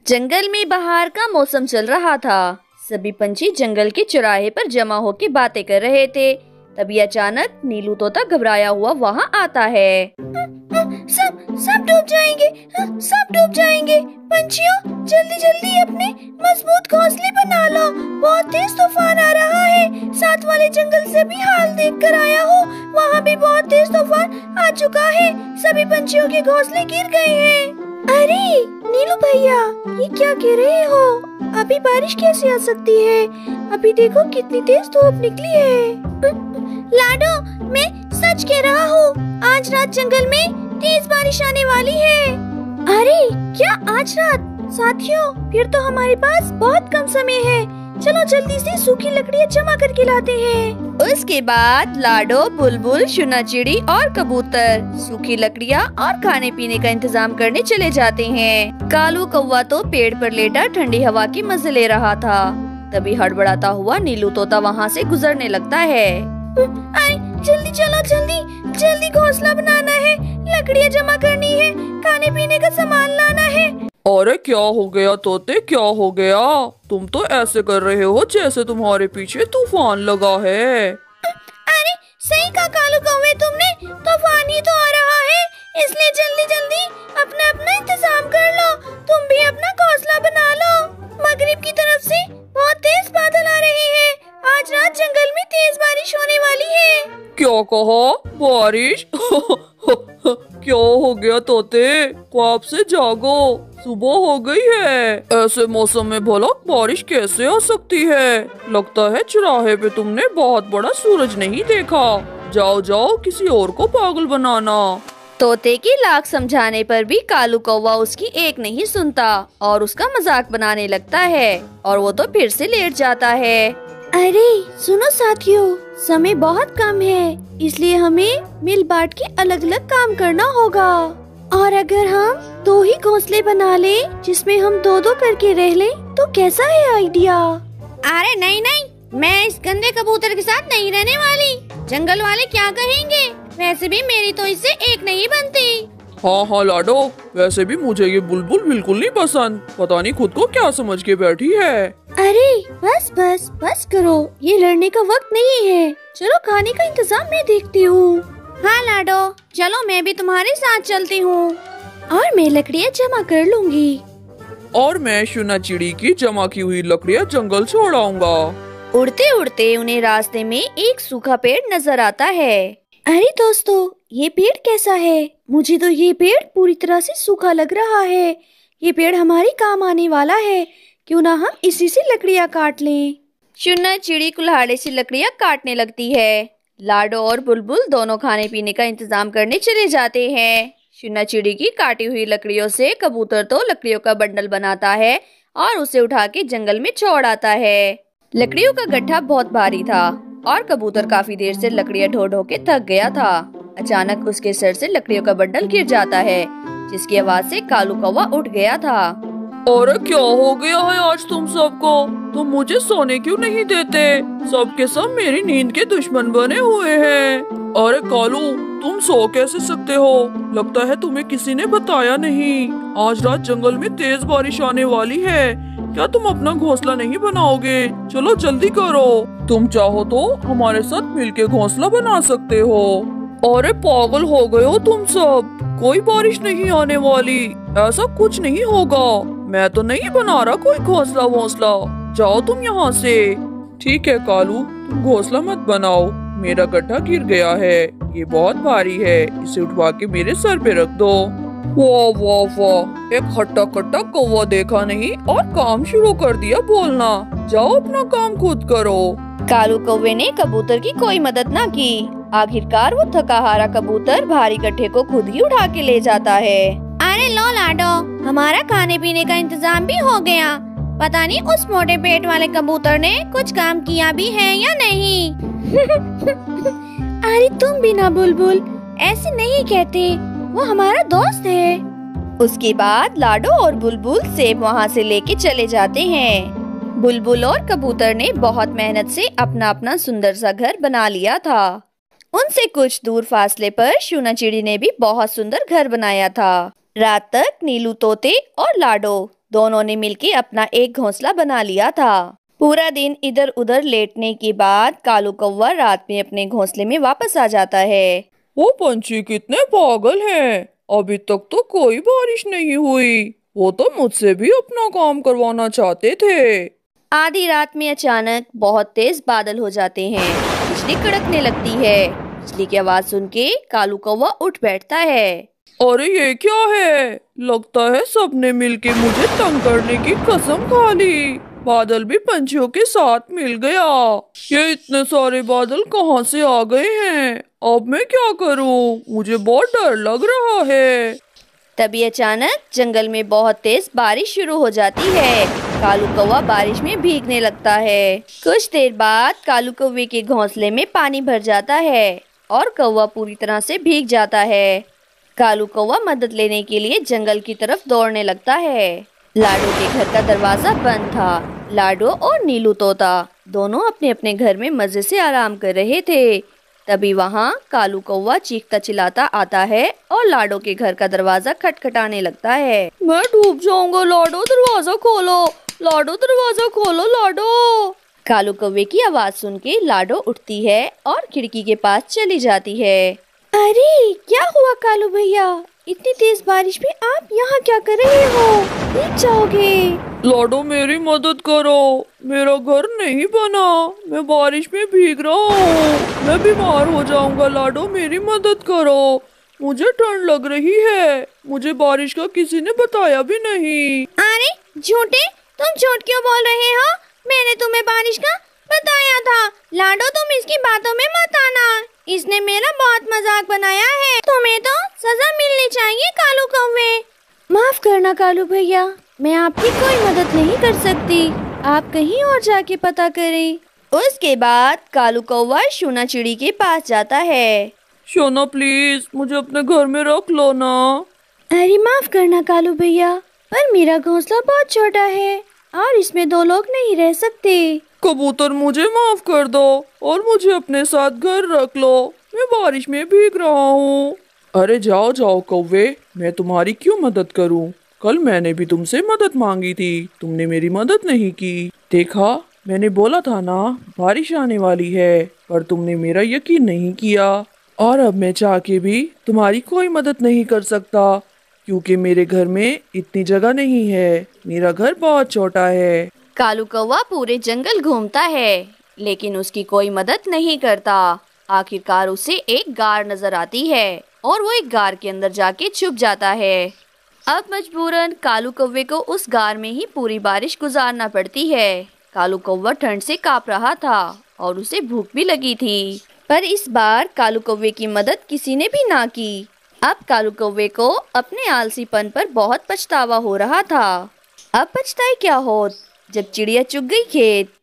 जंगल में बहार का मौसम चल रहा था। सभी पंछी जंगल के चौराहे पर जमा होकर बातें कर रहे थे। तभी अचानक नीलू तोता घबराया हुआ वहाँ आता है। सब डूब जाएंगे, सब डूब जाएंगे। पंछियों, जल्दी जल्दी अपने मजबूत घोंसले बना लो, बहुत तेज तूफान आ रहा है। साथ वाले जंगल से भी हाल देख कर आया हूँ, वहाँ भी बहुत तेज तूफान आ चुका है। सभी पंछियों के घोंसले गिर गए हैं। अरे नीलू भैया, ये क्या कह रहे हो? अभी बारिश कैसे आ सकती है? अभी देखो कितनी तेज धूप निकली है। लाडो, मैं सच कह रहा हूँ, आज रात जंगल में तेज बारिश आने वाली है। अरे क्या आज रात? साथियों, फिर तो हमारे पास बहुत कम समय है। चलो जल्दी से सूखी लकड़ियाँ जमा करके लाते हैं। उसके बाद लाडो, बुलबुल, चुनाचिड़ी और कबूतर सूखी लकड़ियाँ और खाने पीने का इंतजाम करने चले जाते हैं। कालू कौवा तो पेड़ पर लेटा ठंडी हवा की मजे ले रहा था। तभी हड़बड़ाता हुआ नीलू तोता वहाँ से गुजरने लगता है। अरे जल्दी चलो, जल्दी जल्दी घोंसला बनाना है, लकड़ियाँ जमा करनी है, खाने पीने का सामान लाना है। अरे क्या हो गया तोते, क्या हो गया? तुम तो ऐसे कर रहे हो जैसे तुम्हारे पीछे तूफान लगा है। अरे सही कहा कालू कौवे तुमने, तूफान ही तो आ रहा है, इसलिए जल्दी जल्दी अपना अपना इंतजाम कर लो। तुम भी अपना घोंसला बना लो। मगरिब की तरफ से बहुत तेज बादल आ रहे हैं। आज रात जंगल में तेज बारिश होने वाली है। क्या कहा? बारिश? क्या हो गया तोते, ख्वाब से जागो, सुबह हो गई है। ऐसे मौसम में भला बारिश कैसे आ सकती है? लगता है चौराहे पे तुमने बहुत बड़ा सूरज नहीं देखा। जाओ जाओ, किसी और को पागल बनाना। तोते की लाख समझाने पर भी कालू कौवा उसकी एक नहीं सुनता और उसका मजाक बनाने लगता है और वो तो फिर से लेट जाता है। अरे सुनो साथियों, समय बहुत कम है, इसलिए हमें मिल बांट के अलग अलग काम करना होगा। और अगर हम दो ही घोंसले बना ले जिसमें हम दो दो करके रह ले तो कैसा है आइडिया? अरे नहीं नहीं, मैं इस गंदे कबूतर के साथ नहीं रहने वाली। जंगल वाले क्या कहेंगे? वैसे भी मेरी तो इससे एक नहीं बनती। हाँ हाँ लाडो, वैसे भी मुझे ये बुलबुल बिल्कुल नहीं पसंद। पता नहीं खुद को क्या समझ के बैठी है। अरे बस बस बस करो, ये लड़ने का वक्त नहीं है। चलो खाने का इंतजाम मैं देखती हूँ। हाँ लाडो, चलो मैं भी तुम्हारे साथ चलती हूँ और मैं लकड़ियाँ जमा कर लूँगी। और मैं चुनाचिड़ी की जमा की हुई लकड़ियाँ जंगल छोड़ आऊंगा। उड़ते उड़ते उन्हें रास्ते में एक सूखा पेड़ नजर आता है। अरे दोस्तों, ये पेड़ कैसा है? मुझे तो ये पेड़ पूरी तरह से सूखा लग रहा है। ये पेड़ हमारे काम आने वाला है, क्यों ना हम इसी से लकड़ियाँ काट लें। चुनाचिड़ी कुल्हाड़े से लकड़ियाँ काटने लगती है। लाडो और बुलबुल दोनों खाने पीने का इंतजाम करने चले जाते हैं। चुनाचिड़ी की काटी हुई लकड़ियों से कबूतर तो लकड़ियों का बंडल बनाता है और उसे उठा के जंगल में छोड़ आता है। लकड़ियों का गट्ठा बहुत भारी था और कबूतर काफी देर से लकड़ियाँ ढो ढो के थक गया था। अचानक उसके सर से लकड़ियों का बंडल गिर जाता है, जिसकी आवाज से कालू कौवा उठ गया था। अरे क्या हो गया है आज तुम सबको? तुम मुझे सोने क्यों नहीं देते? सब के सब मेरी नींद के दुश्मन बने हुए हैं। अरे कालू, तुम सो कैसे सकते हो? लगता है तुम्हें किसी ने बताया नहीं। आज रात जंगल में तेज बारिश आने वाली है। क्या तुम अपना घोंसला नहीं बनाओगे? चलो जल्दी करो। तुम चाहो तो हमारे साथ मिलके घोंसला बना सकते हो। अरे पागल हो गए हो तुम सब? कोई बारिश नहीं आने वाली, ऐसा कुछ नहीं होगा। मैं तो नहीं बना रहा कोई घोंसला वोंसला। जाओ तुम यहाँ से। ठीक है कालू, तुम घोंसला मत बनाओ। मेरा गड्ढा गिर गया है, ये बहुत भारी है, इसे उठवा के मेरे सर पे रख दो। वाह वाह वाह, एक हट्टा कट्टा कौवा देखा नहीं और काम शुरू कर दिया बोलना। जाओ अपना काम खुद करो। कालू कौवे ने कबूतर की कोई मदद न की। आखिरकार वो थका हारा कबूतर भारी गड्ढे को खुद ही उठा के ले जाता है। अरे लो लाडो, हमारा खाने पीने का इंतजाम भी हो गया। पता नहीं उस मोटे पेट वाले कबूतर ने कुछ काम किया भी है या नहीं। अरे तुम भी ना बुलबुल, ऐसे नहीं कहते, वो हमारा दोस्त है। उसके बाद लाडो और बुलबुल सेब वहाँ से लेके चले जाते हैं। बुलबुल और कबूतर ने बहुत मेहनत से अपना अपना सुंदर सा घर बना लिया था। उनसे कुछ दूर फासले पर चुनाचिड़ी ने भी बहुत सुंदर घर बनाया था। रात तक नीलू तोते और लाडो दोनों ने मिलके अपना एक घोंसला बना लिया था। पूरा दिन इधर उधर लेटने के बाद कालू कौवा रात में अपने घोंसले में वापस आ जाता है। वो पंछी कितने पागल हैं। अभी तक तो कोई बारिश नहीं हुई। वो तो मुझसे भी अपना काम करवाना चाहते थे। आधी रात में अचानक बहुत तेज बादल हो जाते हैं। बिजली कड़कने लगती है। बिजली की आवाज सुन के कालू कौवा उठ बैठता है। अरे ये क्या है? लगता है सबने मिलके मुझे तंग करने की कसम खा ली। बादल भी पंछियों के साथ मिल गया। ये इतने सारे बादल कहाँ से आ गए हैं? अब मैं क्या करूँ? मुझे बहुत डर लग रहा है। तभी अचानक जंगल में बहुत तेज बारिश शुरू हो जाती है। कालू कौवा बारिश में भीगने लगता है। कुछ देर बाद कालू कौवे के घोंसले में पानी भर जाता है और कौवा पूरी तरह से भीग जाता है। कालू कौवा मदद लेने के लिए जंगल की तरफ दौड़ने लगता है। लाडो के घर का दरवाजा बंद था। लाडो और नीलू तोता दोनों अपने अपने घर में मजे से आराम कर रहे थे। तभी वहाँ कालू कौवा चीखता चिल्लाता आता है और लाडो के घर का दरवाजा खटखटाने लगता है। मैं डूब जाऊंगा, लाडो दरवाजा खोलो, लाडो दरवाजा खोलो लाडो। कालू कौवे की आवाज सुन के लाडो उठती है और खिड़की के पास चली जाती है। अरे क्या हुआ कालू भैया, इतनी तेज बारिश में आप यहाँ क्या कर रहे हो? भीग जाओगे। लाडो मेरी मदद करो, मेरा घर नहीं बना, मैं बारिश में भीग रहा हूँ, मैं बीमार हो जाऊंगा। लाडो मेरी मदद करो, मुझे ठंड लग रही है, मुझे बारिश का किसी ने बताया भी नहीं। अरे झूठे, तुम झूठ क्यों बोल रहे हो? मैंने तुम्हें बारिश का बताया था। लाडो तुम इसकी बातों में मत आना, इसने मेरा बहुत मजाक बनाया है। तुम्हें तो सजा मिलनी चाहिए कालू कौवे। माफ करना कालू भैया, मैं आपकी कोई मदद नहीं कर सकती, आप कहीं और जाके पता करें। उसके बाद कालू कौवा शूना चिड़ी के पास जाता है। शोना प्लीज मुझे अपने घर में रख लो ना। अरे माफ करना कालू भैया, पर मेरा घोंसला बहुत छोटा है और इसमें 2 लोग नहीं रह सकते। कबूतर मुझे माफ कर दो और मुझे अपने साथ घर रख लो, मैं बारिश में भीग रहा हूँ। अरे जाओ जाओ कौवे, मैं तुम्हारी क्यों मदद करूँ? कल मैंने भी तुमसे मदद मांगी थी, तुमने मेरी मदद नहीं की। देखा, मैंने बोला था ना बारिश आने वाली है, पर तुमने मेरा यकीन नहीं किया। और अब मैं चाह के भी तुम्हारी कोई मदद नहीं कर सकता, क्योंकि मेरे घर में इतनी जगह नहीं है, मेरा घर बहुत छोटा है। कालू कौवा पूरे जंगल घूमता है, लेकिन उसकी कोई मदद नहीं करता। आखिरकार उसे एक गार नजर आती है और वो एक गार के अंदर जाके छुप जाता है। अब मजबूरन कालू कौवे को उस गार में ही पूरी बारिश गुजारना पड़ती है। कालू कौवा ठंड से कांप रहा था और उसे भूख भी लगी थी, पर इस बार कालू कौवे की मदद किसी ने भी ना की। अब कालू कौवे को अपने आलसीपन पर बहुत पछतावा हो रहा था। अब पछताए क्या होत, जब चिड़िया चुग गई खेत।